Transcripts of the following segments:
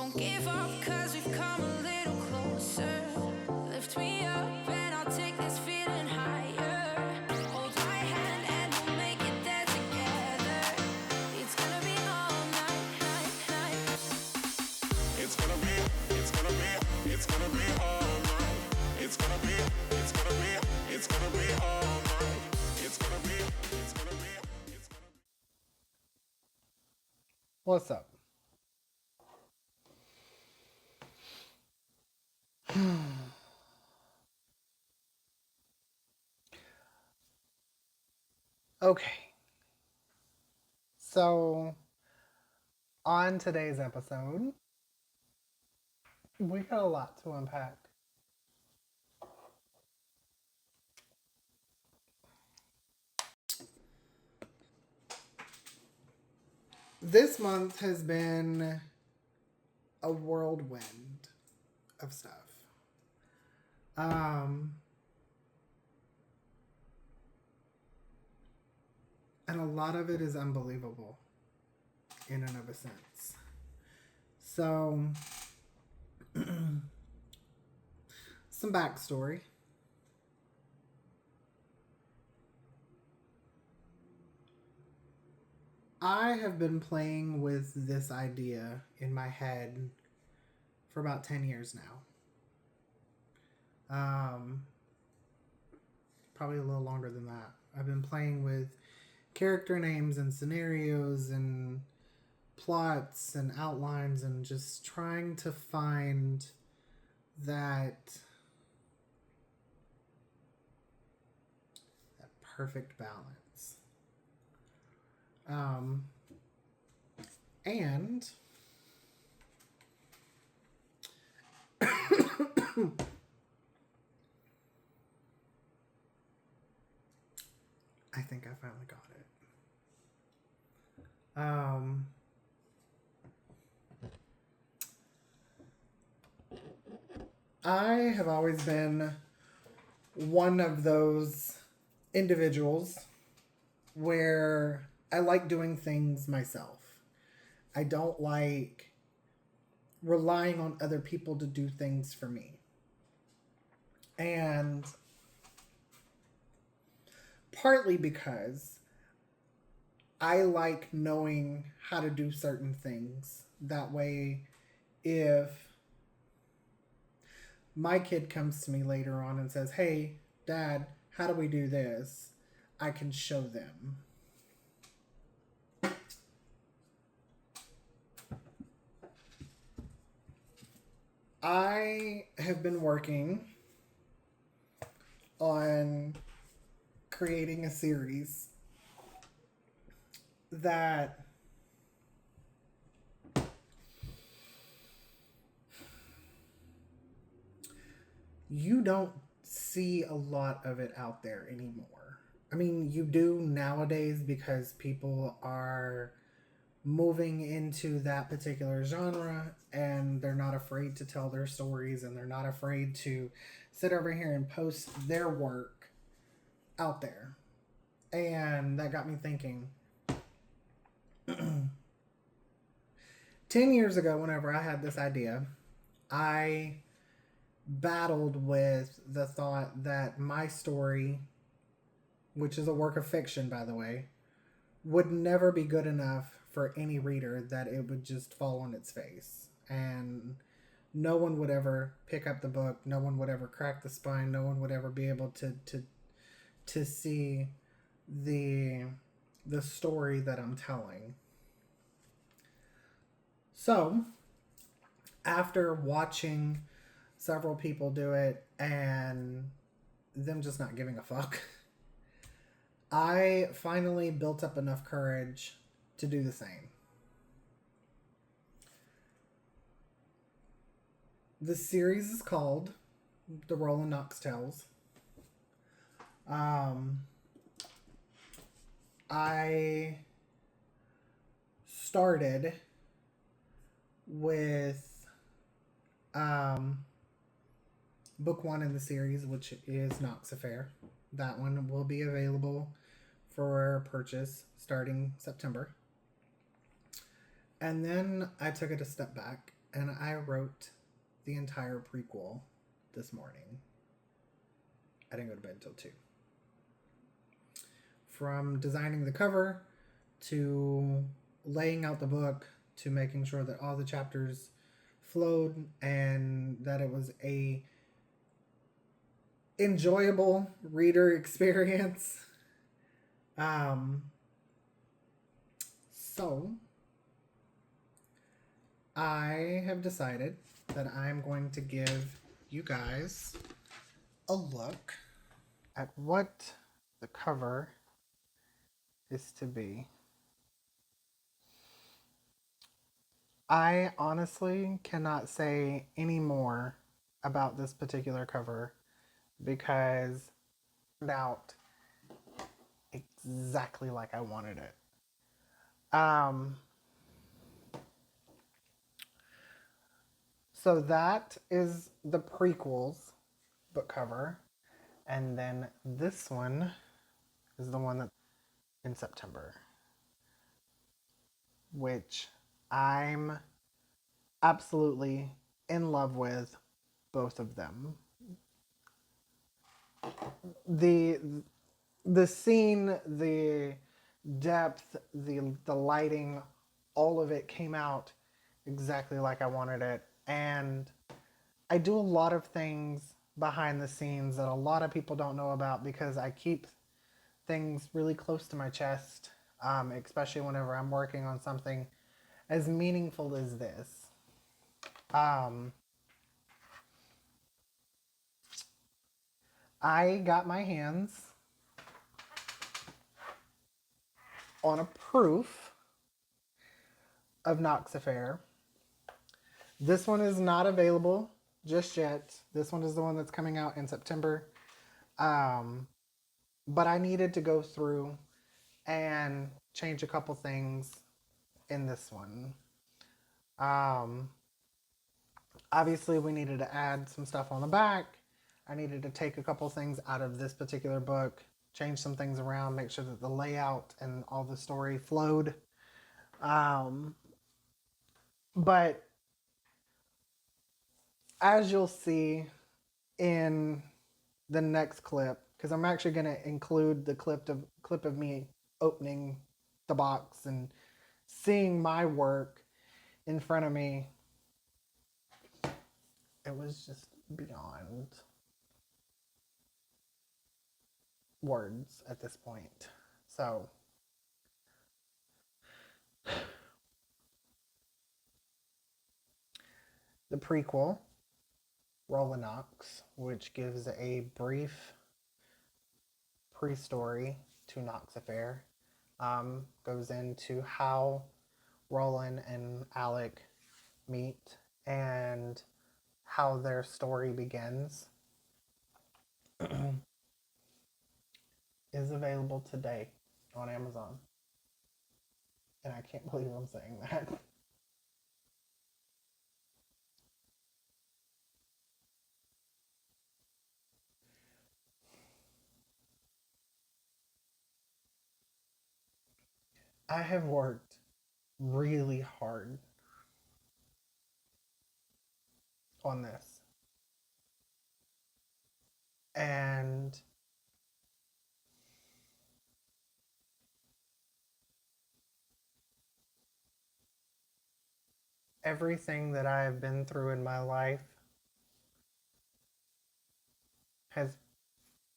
Don't give up, cause we've come a little closer. Lift me up and I'll take this feeling higher. Hold my hand and we'll make it there together. It's gonna be all night, night, night. It's gonna be all night. It's gonna be all night. It's gonna be all night. It's gonna be What's up? Okay. So, on today's episode, we got a lot to unpack. This month has been a whirlwind of stuff. And a lot of it is unbelievable in and of a sense. So, some backstory. I have been playing with this idea in my head for about 10 years now. Probably a little longer than that. I've been playing with character names and scenarios and plots and outlines and just trying to find that perfect balance. And I think I finally got it. I have always been one of those individuals where I like doing things myself. I don't like relying on other people to do things for me. And partly because I like knowing how to do certain things. That way, if my kid comes to me later on and says, "Hey, Dad, how do we do this?" I can show them. I have been working on creating a series that you don't see a lot of it out there anymore. I mean, you do nowadays because people are moving into that particular genre and they're not afraid to tell their stories and they're not afraid to sit over here and post their work out there. And that got me thinking. 10 years ago, whenever I had this idea, I battled with the thought that my story, which is a work of fiction, by the way, would never be good enough for any reader, that it would just fall on its face. And no one would ever pick up the book. No one would ever crack the spine. No one would ever be able to see the story that I'm telling. So, after watching several people do it and them just not giving a fuck, I finally built up enough courage to do the same. The series is called The Roland Knox Tales. I started with book one in the series, which is Knox Affair. That one will be available for purchase starting September. And then I took it a step back and I wrote the entire prequel this morning. I didn't go to bed until 2. From designing the cover to laying out the book to making sure that all the chapters flowed and that it was a enjoyable reader experience. Um, so I have decided that I'm going to give you guys a look at what the cover is to be. I honestly cannot say any more about this particular cover because it turned out exactly like I wanted it. So that is the prequels book cover, and then this one is the one that's in September, which I'm absolutely in love with both of them. The the scene, the depth, the lighting, all of it came out exactly like I wanted it. And I do a lot of things behind the scenes that a lot of people don't know about because I keep things really close to my chest, especially whenever I'm working on something as meaningful as this. Um, I got my hands on a proof of Knox Affair. This one is not available just yet. This one is the one that's coming out in September. Um, but I needed to go through and change a couple things in this one. Um, Obviously, we needed to add some stuff on the back. I needed to take a couple things out of this particular book, change some things around, make sure that the layout and all the story flowed. Um, but as you'll see in the next clip, because I'm actually going to include the clip of me opening the box and seeing my work in front of me. It was just beyond words at this point. So the prequel, Roland Knox, which gives a brief pre-story to Knox Affair, goes into how Roland and Alec meet and how their story begins, is available today on Amazon. And I can't believe I'm saying that. I have worked really hard on this. And everything that I have been through in my life has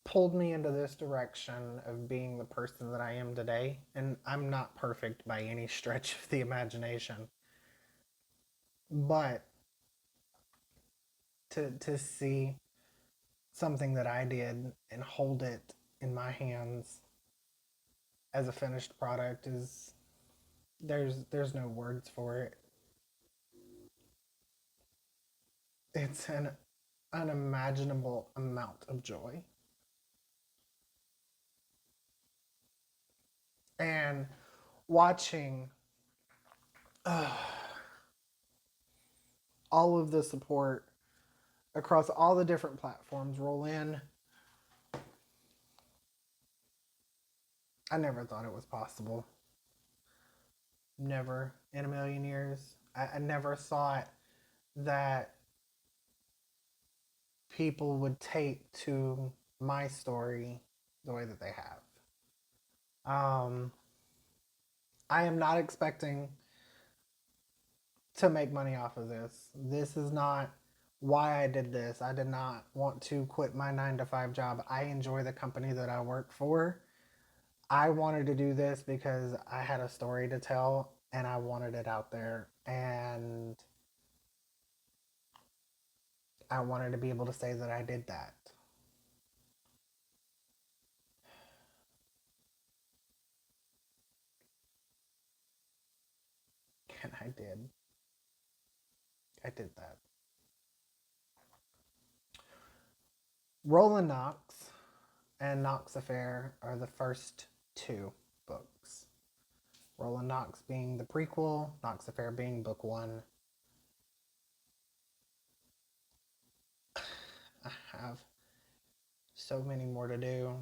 pulled me into this direction of being the person that I am today. And I'm not perfect by any stretch of the imagination. But to see something that I did and hold it in my hands as a finished product is there's no words for it. It's an unimaginable amount of joy. And watching all of the support across all the different platforms roll in, I never thought it was possible. Never in a million years. I never thought that people would take to my story the way that they have. I am not expecting to make money off of this. This is not why I did this. I did not want to quit my 9 to 5 job. I enjoy the company that I work for. I wanted to do this because I had a story to tell and I wanted it out there. And I wanted to be able to say that I did that. And I did. I did that. Roland Knox and Knox Affair are the first 2 books. Roland Knox being the prequel, Knox Affair being book 1. I have so many more to do,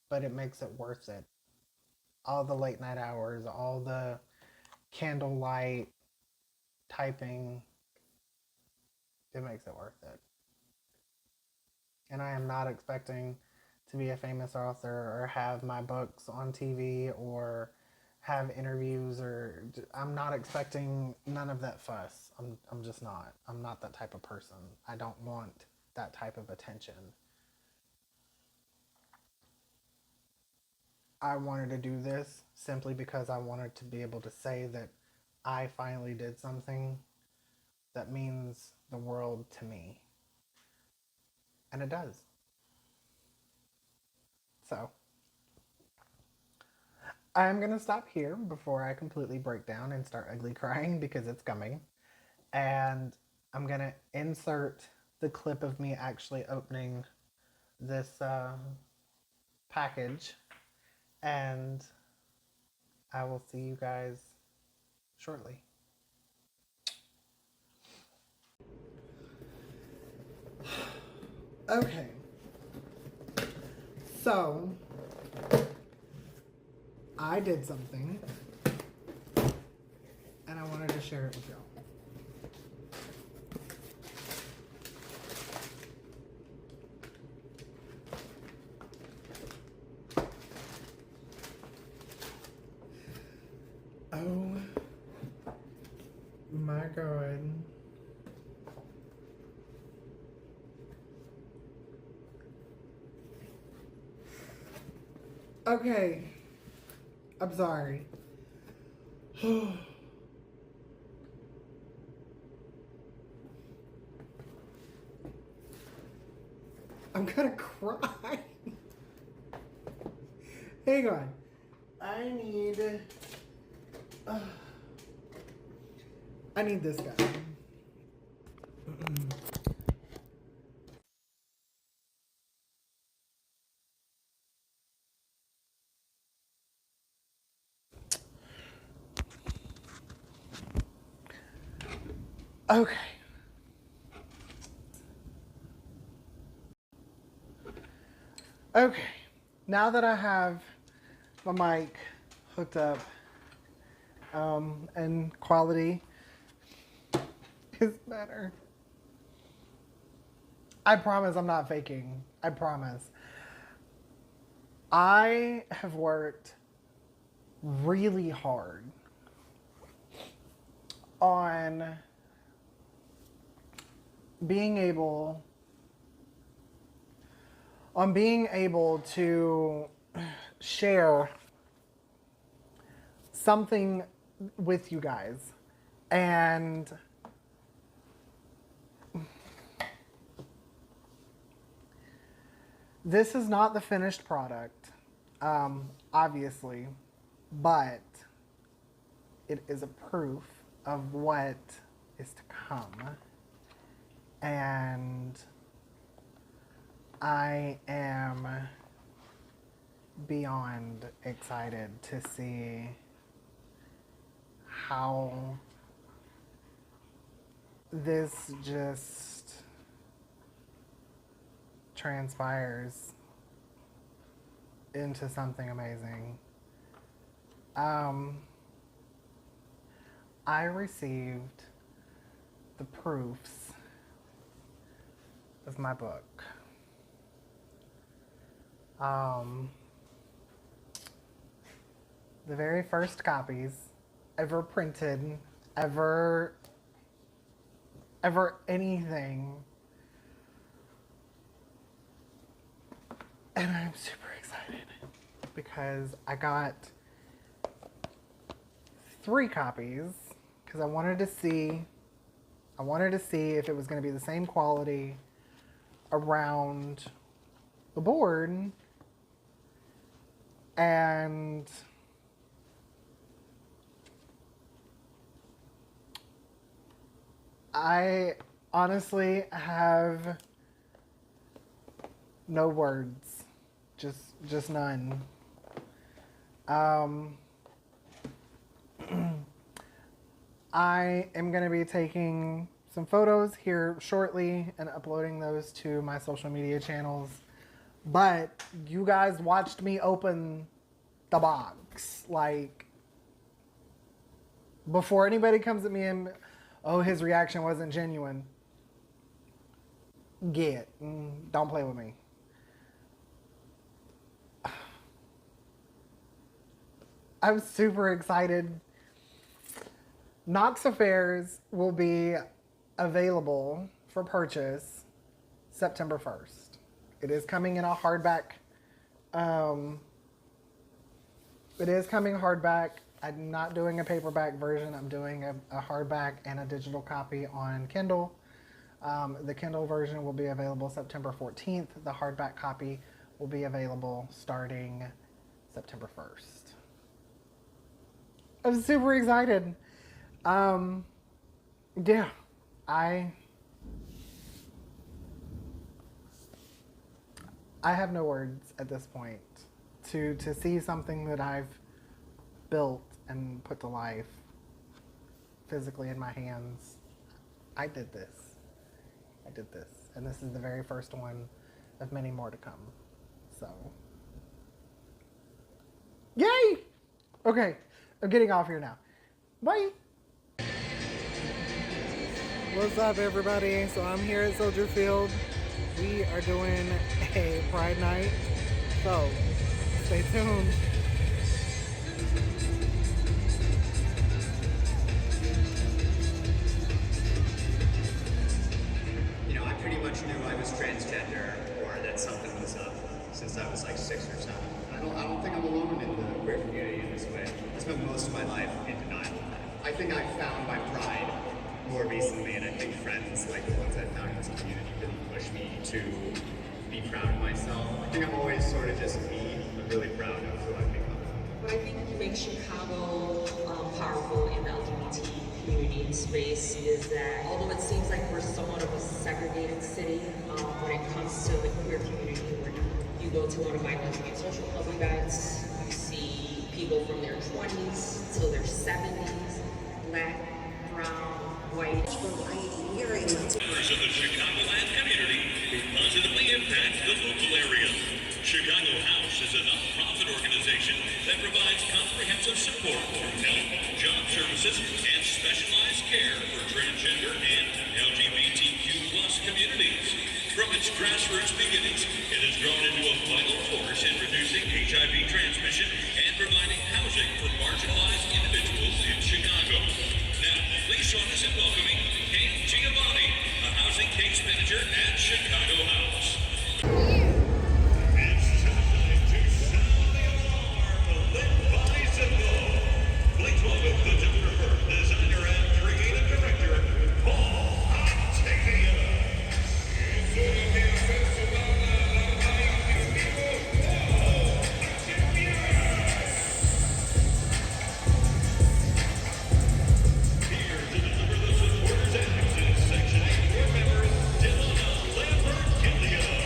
but it makes it worth it. All the late night hours, all the candlelight typing, it makes it worth it. And I am not expecting to be a famous author or have my books on TV or have interviews, or I'm not expecting none of that fuss. I'm just not. I'm not that type of person. I don't want that type of attention. I wanted to do this simply because I wanted to be able to say that I finally did something that means the world to me. And it does. So, I'm going to stop here before I completely break down and start ugly crying because it's coming. And I'm going to insert the clip of me actually opening this package. And I will see you guys shortly. Okay. So, I did something and I wanted to share it with y'all. Oh my god. Okay. I'm sorry. I'm gonna cry. Hang on. I need this guy. Okay. Okay. Now that I have my mic hooked up, and quality is better. I promise I'm not faking. I promise. I have worked really hard on being able to share something with you guys. And this is not the finished product, obviously, but it is a proof of what is to come. And I am beyond excited to see how this just transpires into something amazing. I received the proofs of my book. The very first copies ever printed, ever anything. And I'm super excited because I got 3 copies because I wanted to see if it was going to be the same quality around the board. And I honestly have no words, just none. I am going to be taking some photos here shortly and uploading those to my social media channels. But you guys watched me open the box. Like, before anybody comes at me and, oh, his reaction wasn't genuine. Don't play with me. I'm super excited. Knox Affairs will be available for purchase September 1st. It is coming in a hardback. It is coming hardback. I'm not doing a paperback version. I'm doing a hardback and a digital copy on Kindle. The Kindle version will be available September 14th. The hardback copy will be available starting September 1st. I'm super excited. Yeah, I have no words at this point to see something that I've built and put to life physically in my hands. I did this, and this is the very first one of many more to come. So, yay! Okay, I'm getting off here now. Bye. What's up, everybody? So I'm here at Soldier Field. We are doing a Pride Night, so stay tuned. You know, I pretty much knew I was transgender or that something was up since I was like 6 or 7. I don't think I'm alone in the queer community in this way. I spent most of my life in denial. I think I found my pride more recently, and I think friends like the ones I found in this community really push me to be proud of myself. I think I'm always sort of just me, but really proud of who I've become. What I think makes Chicago powerful in the LGBT community and space is that although it seems like we're somewhat of a segregated city, when it comes to the queer community, where you go to one of my lesbian social club events, you see people from their 20s till their 70s, black, brown, white. Members of the Chicagoland community who positively impact the local area. Chicago House is a nonprofit organization that provides comprehensive support for health, job services, and specialized care for transgender and LGBTQ+ communities. From its grassroots beginnings, it has grown into a vital force in reducing HIV transmission and providing housing for marginalized individuals in Chicago. Now, please join us in welcoming Kate Giovanni, a housing case manager at Chicago House. It's time to sound the alarm, lit by Zippo. Please welcome the Denver designer and creative director, Paul Octavia. Here to deliver the supporters' acts in Section 8 board members, Delana Lambert-Gilliam.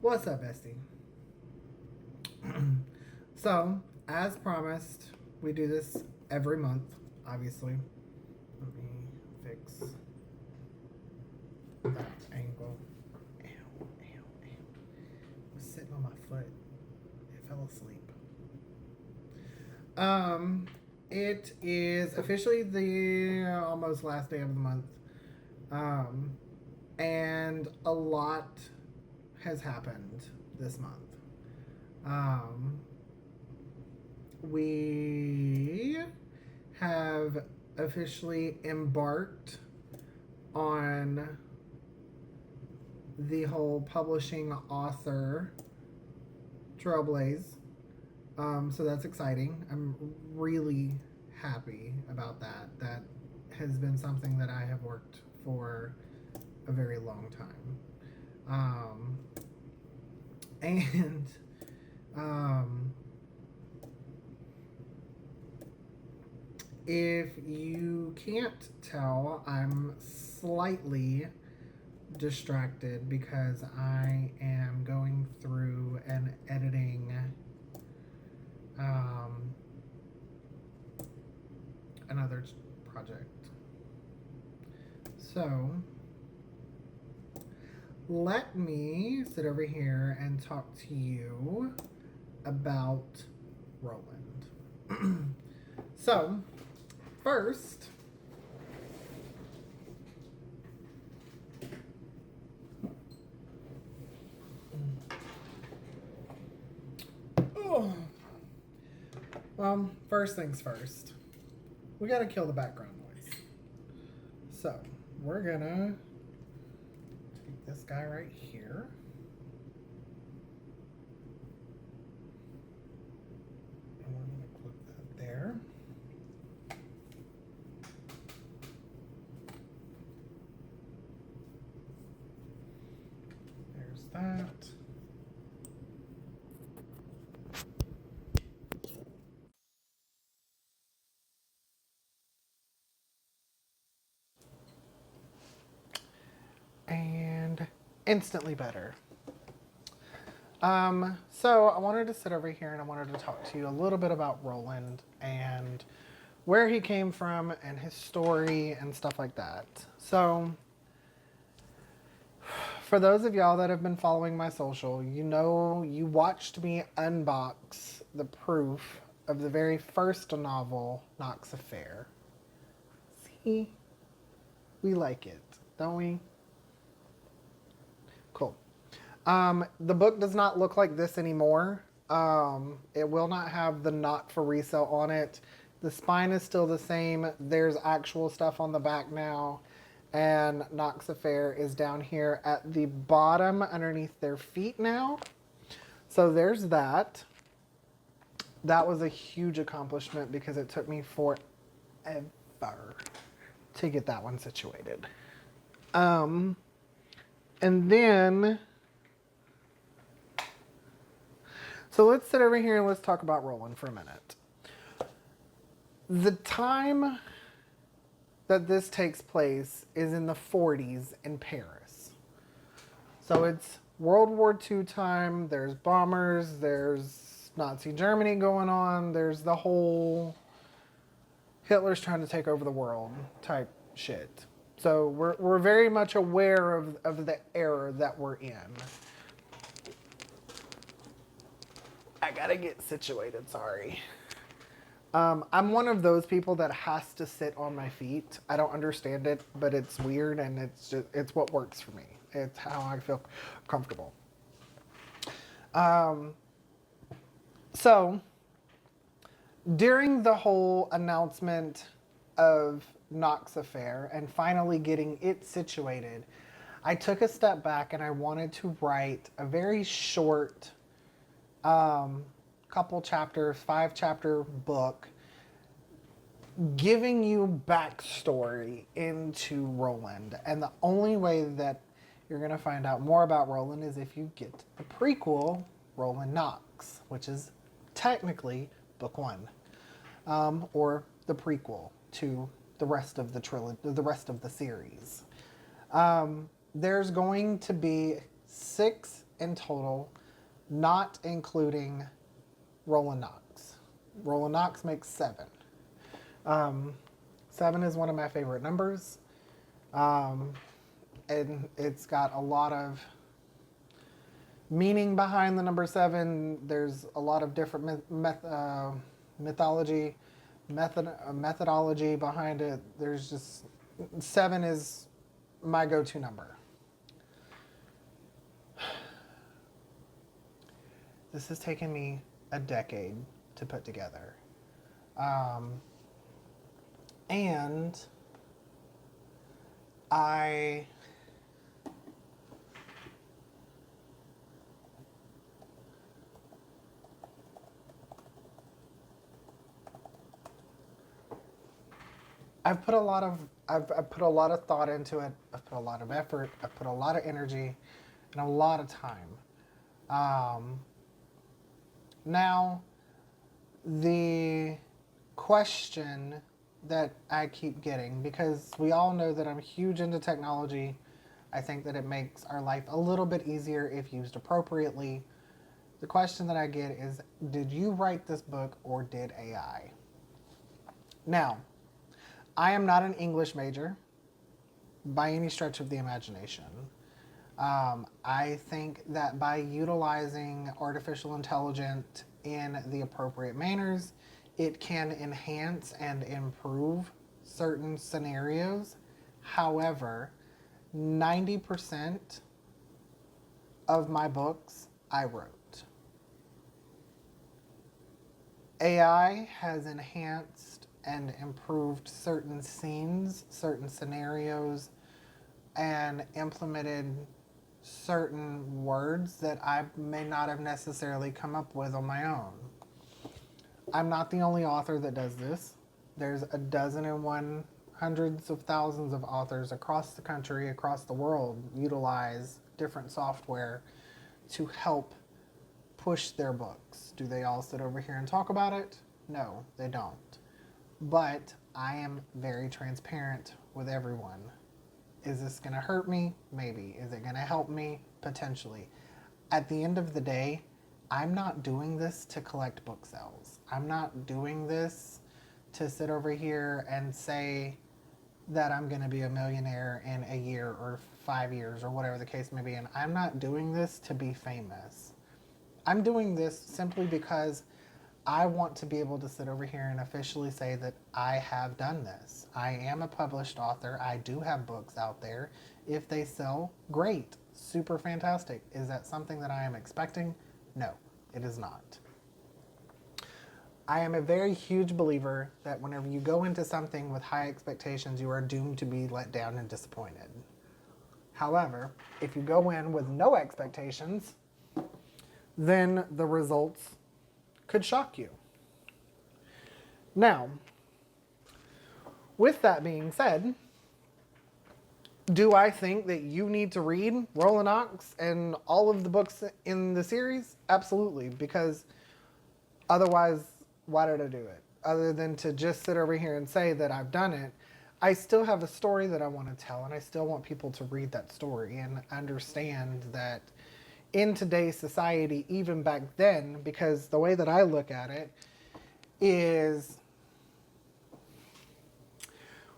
What's up, bestie? So, as promised, we do this every month, obviously. Let me fix that angle. Ow, ow, ow. I was sitting on my foot. I fell asleep. It is officially the almost last day of the month. And a lot has happened this month. We have officially embarked on the whole publishing author trailblaze. So that's exciting. I'm really happy about that. That has been something that I have worked for a very long time. And if you can't tell, I'm slightly distracted because I am going through and editing another project. So let me sit over here and talk to you about Roland. So, first, first things first, we gotta kill the background noise. So, we're gonna take this guy right here. And we're gonna clip that there. There's that. And instantly better. So I wanted to sit over here and I wanted to talk to you a little bit about Roland and where he came from and his story and stuff like that. So for those of y'all that have been following my social, you know you watched me unbox the proof of the very first novel, Knox Affair. See? We like it, don't we? Cool. The book does not look like this anymore. It will not have the not for resale on it. The spine is still the same. There's actual stuff on the back now. And Knox Affair is down here at the bottom underneath their feet now. So there's that. That was a huge accomplishment because it took me forever to get that one situated. And then, so let's sit over here and let's talk about Roland for a minute. The time that this takes place is in the 40s in Paris. So it's World War II time, there's bombers, there's Nazi Germany going on, there's the whole Hitler's trying to take over the world type shit. So we're very much aware of the era that we're in. I gotta get situated, sorry. I'm one of those people that has to sit on my feet. I don't understand it, but it's weird and it's what works for me. It's how I feel comfortable. So during the whole announcement of Knox Affair and finally getting it situated, I took a step back and I wanted to write a very short couple chapters, 5-chapter book giving you backstory into Roland. And the only way that you're going to find out more about Roland is if you get the prequel, Roland Knox, which is technically book 1, or the prequel to the rest of the trilogy, the rest of the series. There's going to be 6 in total, not including Roland Knox. Roland Knox makes 7. 7 is one of my favorite numbers. And it's got a lot of meaning behind the number 7. There's a lot of different methodology behind it. There's just 7 is my go-to number. This has taken me a decade to put together. And I've put a lot of thought into it. I've put a lot of effort. I've put a lot of energy and a lot of time. Now, the question that I keep getting, because we all know that I'm huge into technology, I think that it makes our life a little bit easier if used appropriately. The question that I get is, did you write this book or did AI? Now, I am not an English major by any stretch of the imagination. I think that by utilizing artificial intelligence in the appropriate manners, it can enhance and improve certain scenarios. However, 90% of my books I wrote. AI has enhanced and improved certain scenes, certain scenarios, and implemented certain words that I may not have necessarily come up with on my own. I'm not the only author that does this. There's a dozen and one, hundreds of thousands of authors across the country, across the world, utilize different software to help push their books. Do they all sit over here and talk about it? No, they don't. But I am very transparent with everyone. Is this going to hurt me? Maybe. Is it going to help me? Potentially. At the end of the day, I'm not doing this to collect book sales. I'm not doing this to sit over here and say that I'm going to be a millionaire in a year or 5 years or whatever the case may be. And I'm not doing this to be famous. I'm doing this simply because I want to be able to sit over here and officially say that I have done this. I am a published author. I do have books out there. If they sell, great. Super fantastic. Is that something that I am expecting? No, it is not. I am a very huge believer that whenever you go into something with high expectations, you are doomed to be let down and disappointed. However, if you go in with no expectations, then the results could shock you. Now, with that being said, do I think that you need to read Roland Knox and all of the books in the series? Absolutely, because otherwise, why did I do it? Other than to just sit over here and say that I've done it, I still have a story that I want to tell, and I still want people to read that story and understand that in today's society, even back then, because the way that I look at it is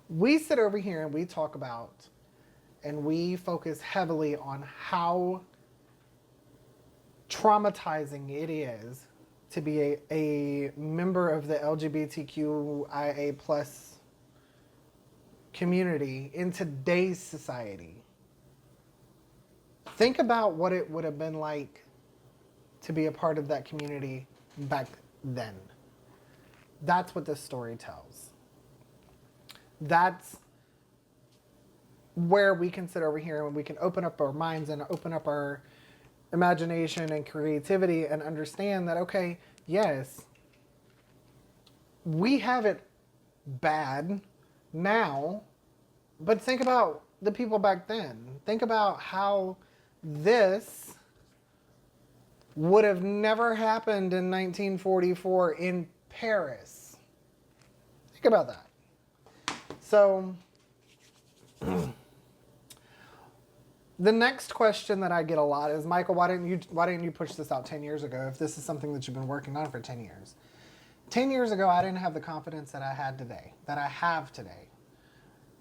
we sit over here and we talk about and we focus heavily on how traumatizing it is to be a member of the LGBTQIA plus community in today's society. Think about what it would have been like to be a part of that community back then. That's what this story tells. That's where we can sit over here and we can open up our minds and open up our imagination and creativity and understand that, okay, yes, we have it bad now, but think about the people back then. Think about how this would have never happened in 1944 in Paris. Think about that. So, The next question that I get a lot is, Michael, why didn't you push this out 10 years ago if this is something that you've been working on for 10 years? 10 years ago, I didn't have the confidence that I have today.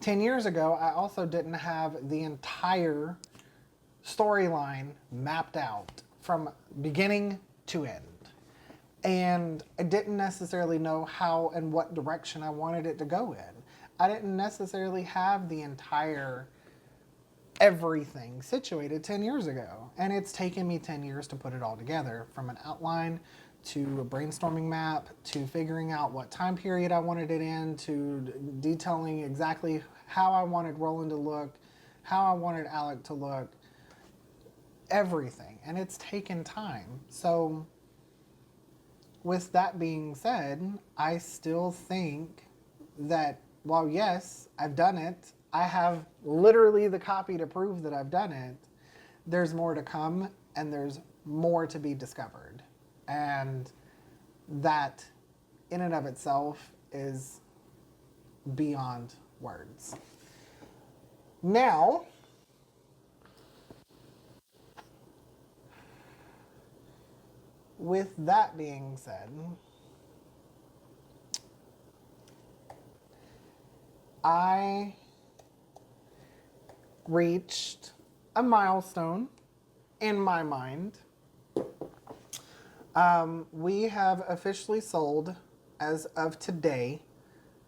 10 years ago, I also didn't have the entire storyline mapped out from beginning to end. And I didn't necessarily know how and what direction I wanted it to go in. I didn't necessarily have the entire everything situated 10 years ago. And it's taken me 10 years to put it all together, from an outline to a brainstorming map to figuring out what time period I wanted it in to detailing exactly how I wanted Roland to look, how I wanted Alec to look, everything. And it's taken time. So with that being said, I still think that while yes, I've done it, I have literally the copy to prove that I've done it, there's more to come and there's more to be discovered. And that in and of itself is beyond words. Now, with that being said, I reached a milestone in my mind. We have officially sold, as of today,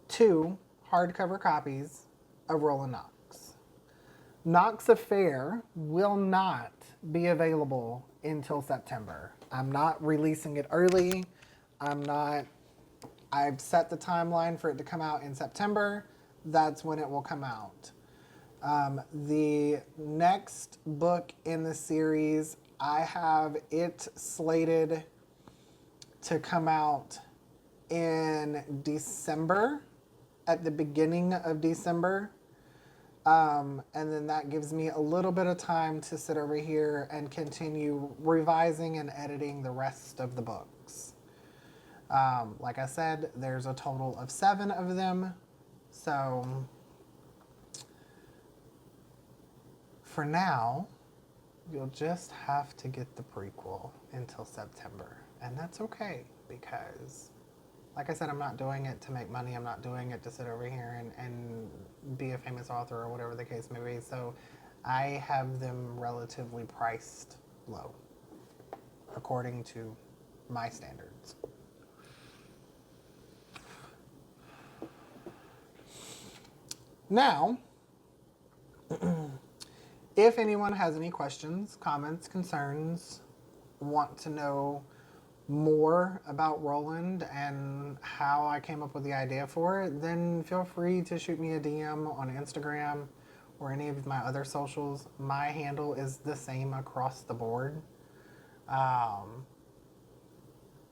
2 hardcover copies of Roland Knox. Knox Affair will not be available until September. I'm not releasing it early. I've set the timeline for it to come out in September. That's when it will come out. The next book in the series, I have it slated to come out in December, at the beginning of December. And then that gives me a little bit of time to sit over here and continue revising and editing the rest of the books. Like I said, there's a total of 7 of them. So for now, you'll just have to get the prequel until September. And that's okay, because like I said, I'm not doing it to make money. I'm not doing it to sit over here and be a famous author or whatever the case may be. So I have them relatively priced low, according to my standards. Now, if anyone has any questions, comments, concerns, want to know more about Roland and how I came up with the idea for it, then feel free to shoot me a DM on Instagram or any of my other socials. My handle is the same across the board.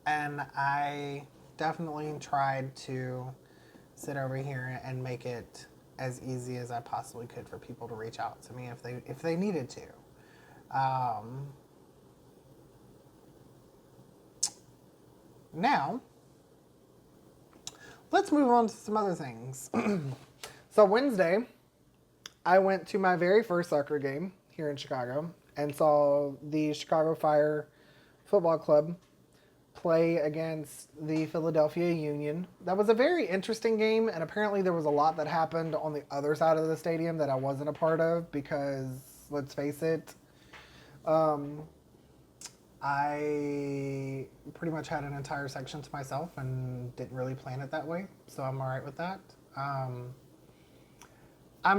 And I definitely tried to sit over here and make it as easy as I possibly could for people to reach out to me if they needed to. Now, let's move on to some other things. So Wednesday, I went to my very first soccer game here in Chicago and saw the Chicago Fire Football Club play against the Philadelphia Union. That was a very interesting game, and apparently there was a lot that happened on the other side of the stadium that I wasn't a part of because, let's face it, I pretty much had an entire section to myself and didn't really plan it that way, so I'm all right with that. I'm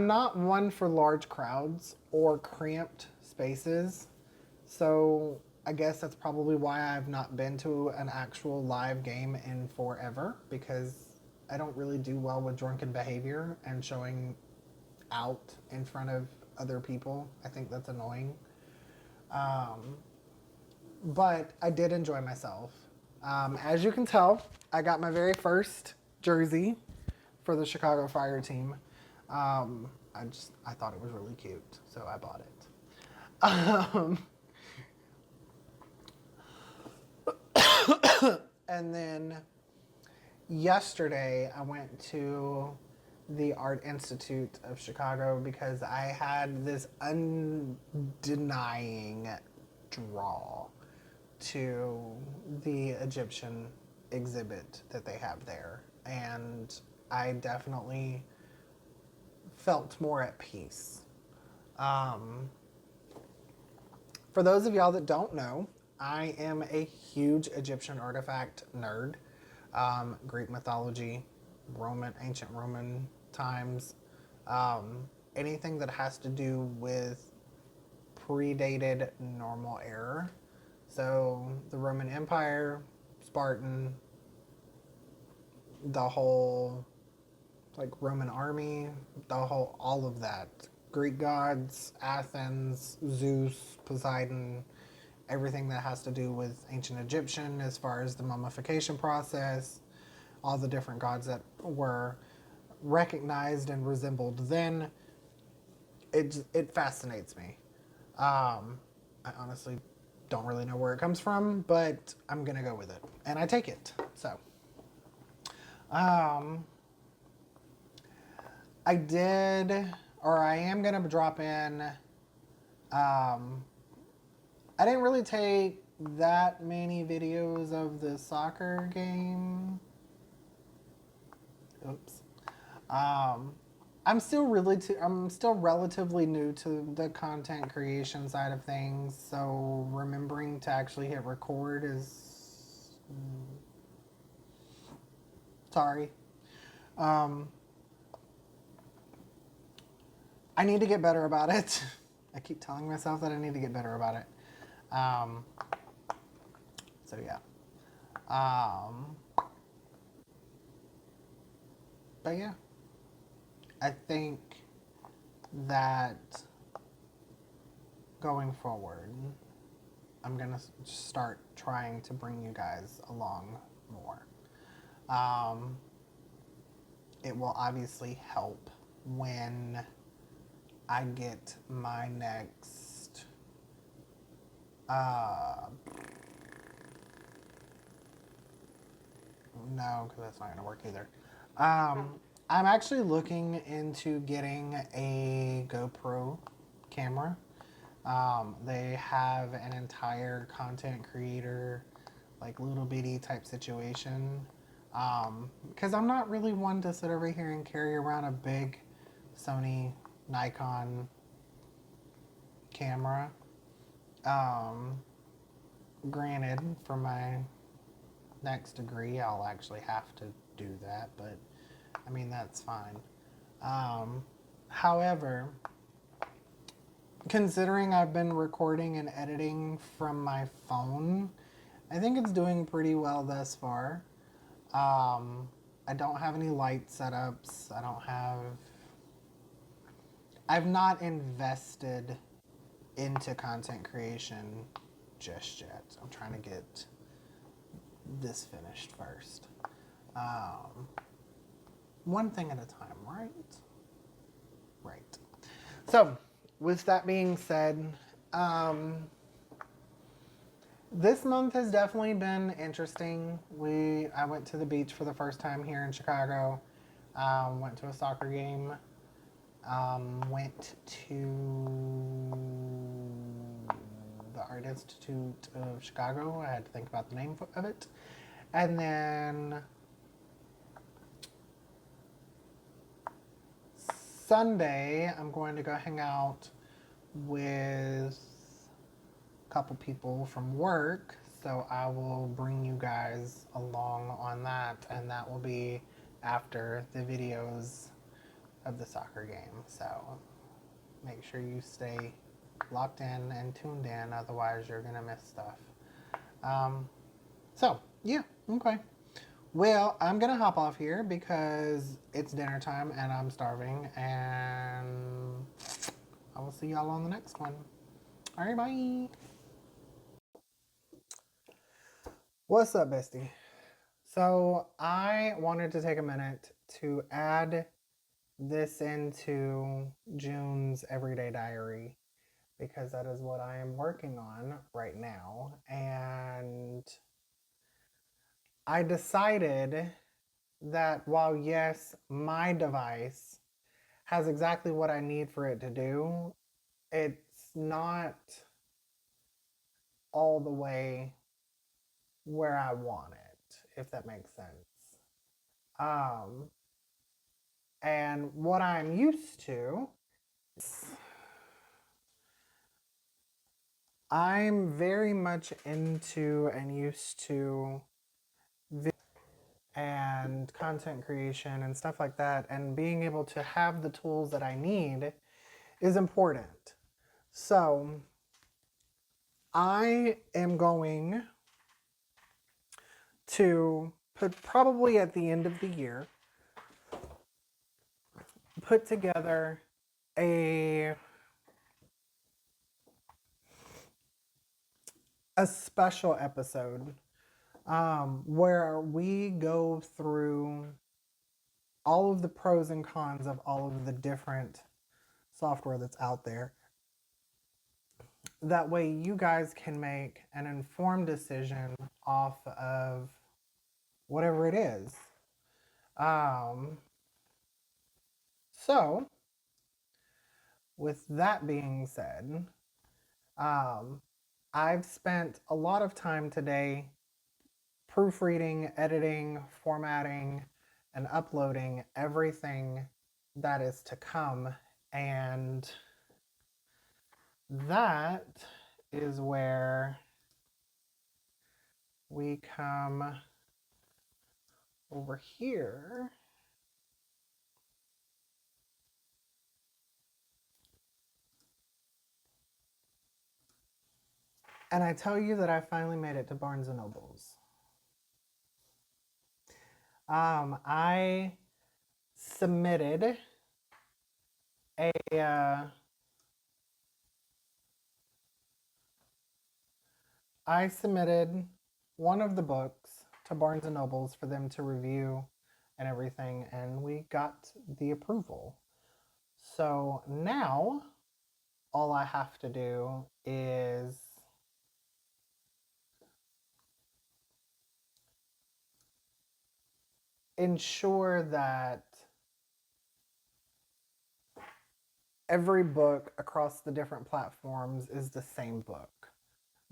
not one for large crowds or cramped spaces, so I guess that's probably why I've not been to an actual live game in forever, because I don't really do well with drunken behavior and showing out in front of other people. I think that's annoying. But I did enjoy myself. As you can tell, I got my very first jersey for the Chicago Fire team. I thought it was really cute, so I bought it. And then yesterday I went to the Art Institute of Chicago because I had this undenying draw to the Egyptian exhibit that they have there. And I definitely felt more at peace. For those of y'all that don't know, I am a huge Egyptian artifact nerd. Greek mythology, ancient Roman times, anything that has to do with predated normal era. So the Roman Empire, Spartan, the whole like Roman army, all of that. Greek gods, Athens, Zeus, Poseidon, everything that has to do with ancient Egyptian as far as the mummification process, all the different gods that were recognized and resembled then. It fascinates me. I honestly don't really know where it comes from, but I'm gonna go with it, and I take it. So, I did, or I am gonna drop in. I didn't really take that many videos of the soccer game. Oops. I'm still relatively new to the content creation side of things, so remembering to actually hit record is sorry. I need to get better about it. I keep telling myself that I need to get better about it. So yeah. But yeah. I think that going forward, I'm going to start trying to bring you guys along more. It will obviously help when I get my next no, because that's not going to work either. I'm actually looking into getting a GoPro camera. They have an entire content creator, like little bitty type situation. Because I'm not really one to sit over here and carry around a big Sony Nikon camera. Granted, for my next degree, I'll actually have to do that, but I mean, that's fine. However, considering I've been recording and editing from my phone, I think it's doing pretty well thus far. I don't have any light setups. I've not invested into content creation just yet. I'm trying to get this finished first. One thing at a time, right? Right. So, with that being said, this month has definitely been interesting. I went to the beach for the first time here in Chicago. Went to a soccer game. Went to the Art Institute of Chicago. I had to think about the name of it. And then Sunday, I'm going to go hang out with a couple people from work. So I will bring you guys along on that. And that will be after the videos of the soccer game. So make sure you stay locked in and tuned in. Otherwise, you're going to miss stuff. So, yeah, okay. Well, I'm going to hop off here because it's dinner time and I'm starving. And I will see y'all on the next one. All right, bye. What's up, bestie? So I wanted to take a minute to add this into June's Everyday Diary because that is what I am working on right now. And I decided that while, yes, my device has exactly what I need for it to do, it's not all the way where I want it, if that makes sense. Um, and what I'm used to, I'm very much into and used to and content creation and stuff like that, and being able to have the tools that I need is important. So I am going to put, probably at the end of the year, put together a special episode where we go through all of the pros and cons of all of the different software that's out there. That way you guys can make an informed decision off of whatever it is. So, with that being said, I've spent a lot of time today proofreading, editing, formatting, and uploading everything that is to come. And that is where we come over here. And I tell you that I finally made it to Barnes & Noble's. I submitted a I submitted one of the books to Barnes & Noble's for them to review and everything, and we got the approval. So now all I have to do is ensure that every book across the different platforms is the same book.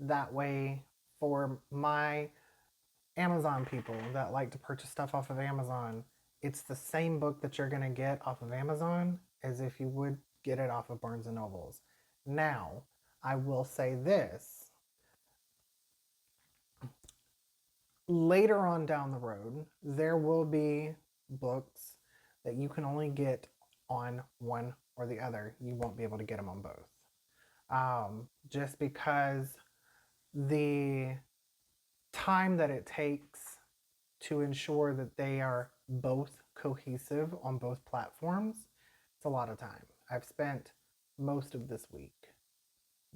That way, for my Amazon people that like to purchase stuff off of Amazon, it's the same book that you're going to get off of Amazon as if you would get it off of Barnes & Noble's. Now, I will say this. Later on down the road, there will be books that you can only get on one or the other. You won't be able to get them on both. Just because the time that it takes to ensure that they are both cohesive on both platforms, it's a lot of time. I've spent most of this week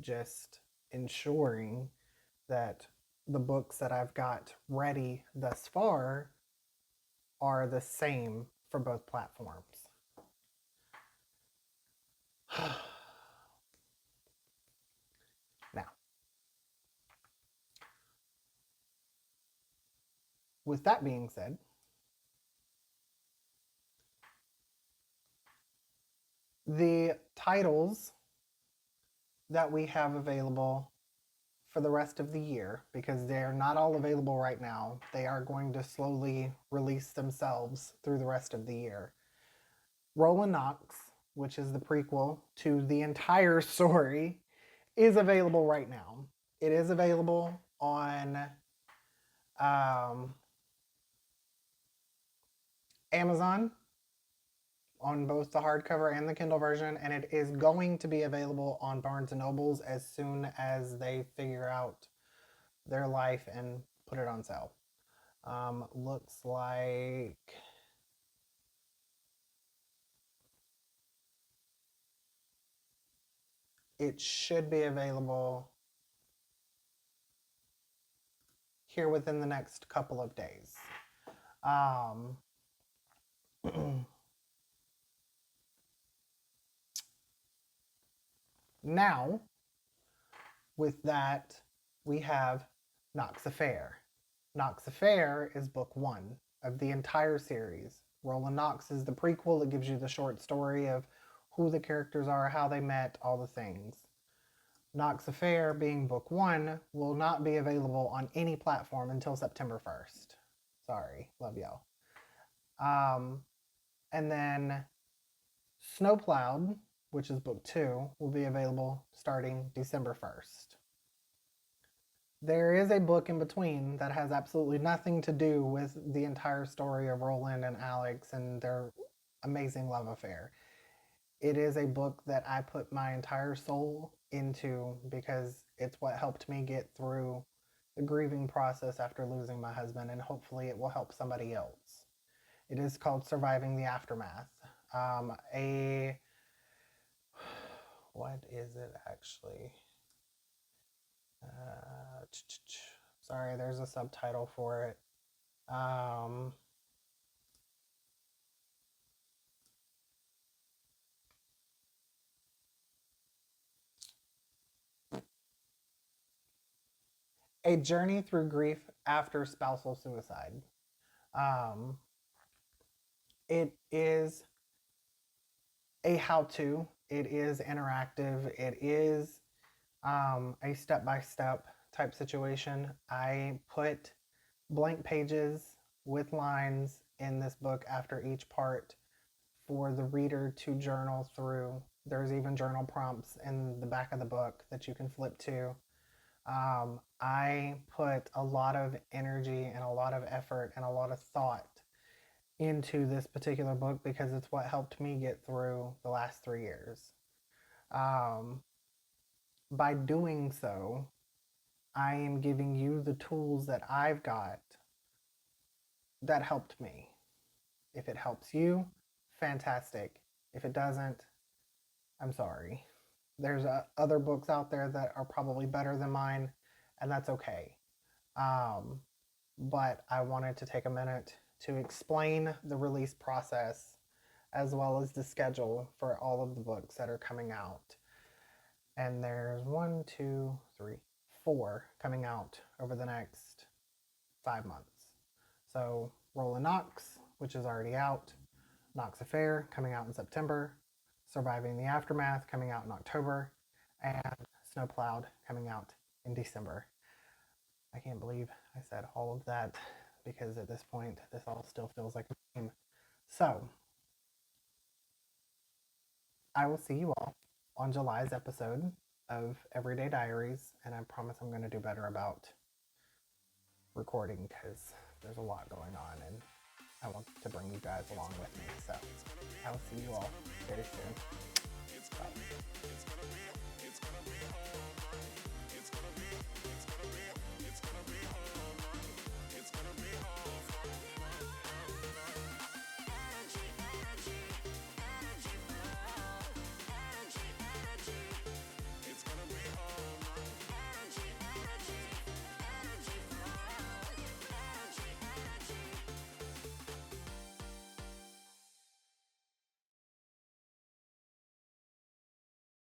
just ensuring that the books that I've got ready thus far are the same for both platforms. Now, with that being said, the titles that we have available for the rest of the year, because they're not all available right now, they are going to slowly release themselves through the rest of the year. Roland Knox, which is the prequel to the entire story, is available right now. It is available on Amazon on both the hardcover and the Kindle version, and it is going to be available on Barnes & Noble's as soon as they figure out their life and put it on sale. Looks like it should be available here within the next couple of days. Now, with that, we have Knox Affair. Knox Affair is book 1. of the entire series. Roland Knox is the prequel. It gives you the short story of who the characters are, how they met, all the things. Knox Affair, being book one, will not be available on any platform until September 1st. Sorry, love y'all. And then Snowplowed, which is book two, will be available starting December 1st. There is a book in between that has absolutely nothing to do with the entire story of Roland and Alex and their amazing love affair. It is a book that I put my entire soul into because it's what helped me get through the grieving process after losing my husband, and hopefully it will help somebody else. It is called Surviving the Aftermath. What is it actually? Sorry, there's a subtitle for it. A Journey Through Grief After Spousal Suicide. It is a how-to. It is interactive. It is a step-by-step type situation. I put blank pages with lines in this book after each part for the reader to journal through. There's even journal prompts in the back of the book that you can flip to. I put a lot of energy and a lot of effort and a lot of thought into this particular book because it's what helped me get through the last 3 years. By doing so, I am giving you the tools that I've got that helped me. If it helps you, fantastic. If it doesn't, I'm sorry. There's other books out there that are probably better than mine, and that's okay. But I wanted to take a minute to explain the release process as well as the schedule for all of the books that are coming out. And there's 1, 2, 3, 4 coming out over the next 5 months. So Roland Knox, which is already out, Knox Affair coming out in September, Surviving the Aftermath coming out in October, and Snowplowed coming out in December. I can't believe I said all of that because at this point, this all still feels like a dream. So, I will see you all on July's episode of Everyday Diaries, and I promise I'm going to do better about recording because there's a lot going on and I want to bring you guys along with me. So, I will see you all very soon. Bye.